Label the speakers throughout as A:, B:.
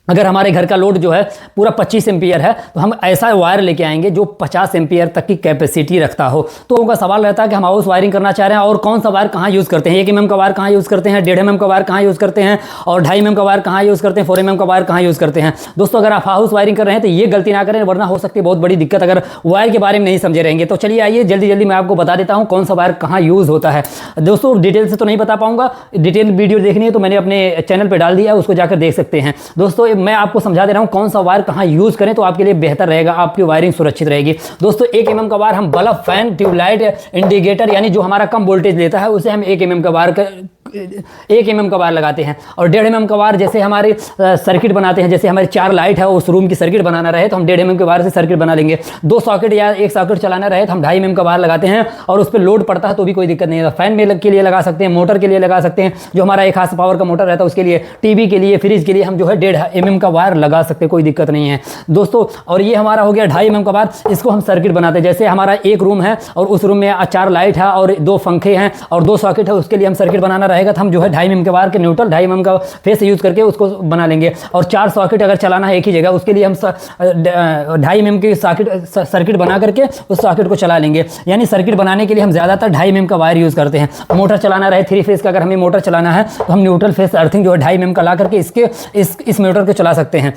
A: अगर हमारे घर का लोड जो है पूरा 25 एम्पियर है तो हम ऐसा वायर लेके आएंगे जो 50 एम्पियर तक की कैपेसिटी रखता हो। तो उनका सवाल रहता है कि हम हाउस वायरिंग करना चाह रहे हैं और कौन सा वायर कहाँ यूज़ करते हैं, 1 mm का वायर कहाँ यूज़ करते हैं, 1.5 mm का वायर कहाँ यूज़ करते हैं और 2.5 mm का वायर कहाँ यूज़ करते हैं, 4 mm का वायर कहाँ यूज़ करते हैं। दोस्तों अगर आप हाउस वायरिंग कर रहे हैं तो ये गलती ना करें, वरना हो सकती है बहुत बड़ी दिक्कत अगर वायर के बारे में नहीं समझे रहेंगे। तो चलिए आइए जल्दी जल्दी मैं आपको बता देता हूँ कौन सा वायर कहाँ यूज़ होता है। दोस्तों डिटेल से तो नहीं बता पाऊँगा, डिटेल वीडियो देखनी है तो मैंने अपने चैनल पर डाल दिया है, उसको जाकर देख सकते हैं। दोस्तों मैं आपको समझा दे रहा हूँ कौन सा वायर कहाँ यूज़ करें तो आपके लिए बेहतर रहेगा, आपकी वायरिंग सुरक्षित रहेगी। दोस्तों 1 mm का वायर हम बल्ब, फैन, ट्यूबलाइट, इंडिकेटर यानी जो हमारा कम वोल्टेज लेता है उसे हम 1 mm का वायर 1 mm का वायर लगाते हैं। और 1.5 mm का वायर जैसे हमारे सर्किट बनाते हैं, जैसे हमारी 4 लाइट है उस रूम की सर्किट बनाना रहे तो हम 1.5 mm के वायर से सर्किट बना लेंगे। 2 सॉकेट या 1 सॉकेट चलाना रहे तो हम 2.5 mm का वायर लगाते हैं और उस पर लोड पड़ता है तो भी कोई दिक्कत नहीं है। फैन में के लिए लगा सकते हैं, मोटर के लिए लगा सकते हैं, जो हमारा 1 हाथ पावर का मोटर रहता है उसके लिए, टीवी के लिए, फ्रिज के लिए हम जो है 1.5 mm का वायर लगा सकते हैं, कोई दिक्कत नहीं है दोस्तों। और ये हमारा हो गया 2.5 mm का वायर, इसको हम सर्किट बनाते हैं। जैसे हमारा एक रूम है और उस रूम में 4 लाइट है और 2 पंखे हैं और 2 सॉकेट है, उसके लिए हम सर्किट बनाना रहेगा तो हम जो है 2.5 mm के वायर के न्यूट्रल 2.5 mm का फेस यूज़ करके उसको बना लेंगे। और 4 सॉकेट अगर चलाना है एक ही जगह उसके लिए हम 2.5 mm की सर्किट बना करके उस सॉकेट को चला लेंगे। यानी सर्किट बनाने के लिए हम ज़्यादातर 2.5 mm का वायर यूज़ करते हैं। मोटर चलाना रहे 3 फेस का, अगर हमें मोटर चलाना है तो हम न्यूट्रल फेस अर्थिंग जो है 2.5 mm का ला करके इस मोटर को चला सकते हैं।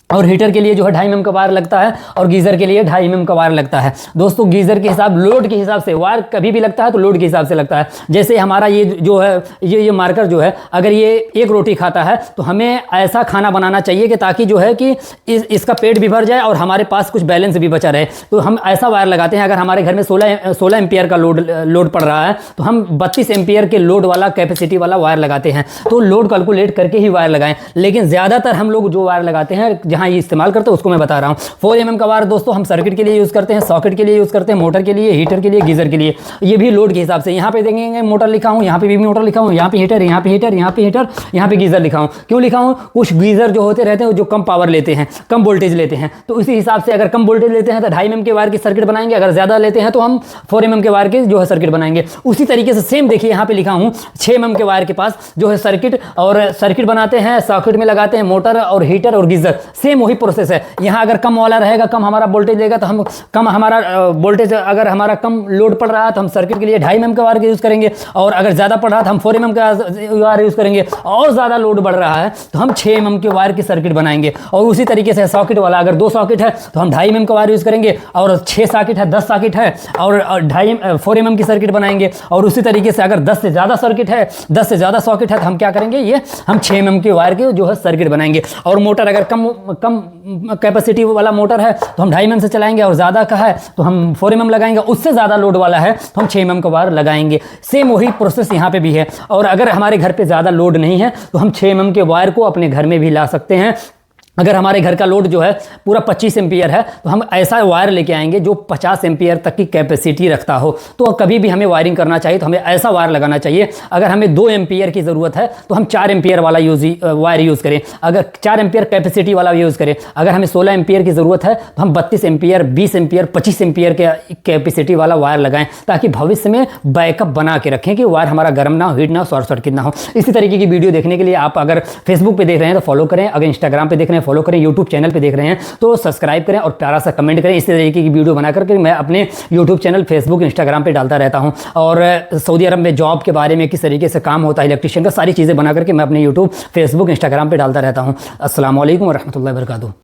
A: और हीटर के लिए जो है 2.5 mm का वायर लगता है और गीज़र के लिए 2.5 mm का वायर लगता है। दोस्तों गीज़र के हिसाब, लोड के हिसाब से वायर कभी भी लगता है तो लोड के हिसाब से लगता है। जैसे हमारा ये जो है ये मार्कर जो है, अगर ये 1 रोटी खाता है तो हमें ऐसा खाना बनाना चाहिए कि ताकि जो है कि इसका पेट भी भर जाए और हमारे पास कुछ बैलेंस भी बचा रहे। तो हम ऐसा वायर लगाते हैं। अगर हमारे घर में 16 एम्पियर का लोड पड़ रहा है तो हम 32 एम्पियर के लोड वाला कैपेसिटी वाला वायर लगाते हैं। तो लोड कैलकुलेट करके ही वायर लगाएं। लेकिन ज़्यादातर हम लोग जो वायर लगाते हैं जहाँ ये इस्तेमाल करते हैं उसको मैं बता रहा हूँ। 4 mm का वायर दोस्तों हम सर्किट के लिए यूज़ करते हैं, सॉकेट के लिए यूज़ करते हैं, मोटर के लिए, हीटर के लिए, गीज़र के लिए। ये भी लोड के हिसाब से। यहाँ पे देखेंगे मोटर लिखा हूँ, यहाँ पे भी मोटर लिखा हूँ, यहाँ पे हीटर, यहाँ पे हीटर, यहाँ पे हीटर, यहाँ पे गीज़र लिखा हूँ। क्यों लिखा हूँ? कुछ गीज़र जो होते रहते हैं जो कम पावर लेते हैं, कम वोल्टेज लेते हैं, तो इसी हिसाब से अगर कम वोल्टेज लेते हैं तो 2.5 mm के वायर की सर्किट बनाएंगे, अगर ज़्यादा लेते हैं तो हम 4 mm के वायर के जो है सर्किट बनाएंगे। उसी तरीके से सेम देखिए यहाँ पे लिखा हूँ 6 mm के वायर के पास जो है सर्किट बनाते हैं, सॉकेट में लगाते हैं मोटर और हीटर और गीज़र। सेम वही प्रोसेस है। यहाँ अगर कम वाला रहेगा, कम हमारा वोल्टेज लेगा तो हम कम हमारा वोल्टेज, अगर हमारा कम लोड पड़ रहा है तो हम सर्किट के लिए 2.5 mm का वायर यूज़ करेंगे, और अगर ज़्यादा पड़ रहा है तो हम 4 mm का वायर यूज़ करेंगे, और ज़्यादा लोड बढ़ रहा है तो हम 6 mm के वायर की सर्किट बनाएंगे। और उसी तरीके से सॉकेट वाला, अगर 2 सॉकेट है तो हम 2.5 mm का वायर यूज़ करेंगे, और 6 सॉकेट है, 10 सॉकेट है और 4 mm की सर्किट बनाएंगे। और उसी तरीके से अगर 10 से ज़्यादा सर्किट है, 10 से ज़्यादा सॉकेट है तो हम क्या करेंगे, ये हम 6 mm के वायर के जो है सर्किट बनाएंगे। और मोटर अगर कम कैपेसिटी वाला मोटर है तो हम 2.5 mm से चलाएंगे, और ज़्यादा का है तो हम 4 mm लगाएंगे, उससे ज़्यादा लोड वाला है तो हम 6 mm का वायर लगाएंगे। सेम वही प्रोसेस यहाँ पे भी है। और अगर हमारे घर पे ज़्यादा लोड नहीं है तो हम 6 mm के वायर को अपने घर में भी ला सकते हैं। अगर हमारे घर का लोड जो है पूरा 25 एम्पियर है तो हम ऐसा वायर लेके आएंगे जो 50 एम्पियर तक की कैपेसिटी रखता हो। तो कभी भी हमें वायरिंग करना चाहिए तो हमें ऐसा वायर लगाना चाहिए। अगर हमें 2 एम्पियर की ज़रूरत है तो हम 4 एम्पियर वाला वायर यूज़ करें, अगर 4 एम्पियर कैपेसिटी वाला यूज़ करें। अगर हमें 16 एम्पियर की ज़रूरत है तो हम 32 एम्पियर, 20 एम्पियर, 25 एम्पियर के कैपेसिटी वाला वायर लगाएं, ताकि भविष्य में बैकअप बना के रखें कि वायर हमारा गर्म ना हो, हीट ना हो, शॉर्ट सर्किट ना हो। इसी तरीके की वीडियो देखने के लिए आप अगर फेसबुक पे देख रहे हैं तो फॉलो करें, अगर इंस्टाग्राम पे देख रहे हैं फॉलो करें, यूट्यूब चैनल पे देख रहे हैं तो सब्सक्राइब करें और प्यारा सा कमेंट करें। इस तरीके की वीडियो बना करके मैं अपने यूट्यूब चैनल, फेसबुक, इंस्टाग्राम पे डालता रहता हूं। और सऊदी अरब में जॉब के बारे में किस तरीके से काम होता है इलेक्ट्रिशियन का, सारी चीज़ें बना करके मैं अपने यूट्यूब, फेसबुक, इंस्टाग्राम पे डालता रहता हूं। अस्सलाम वालेकुम व रहमतुल्लाहि व बरकातुहू।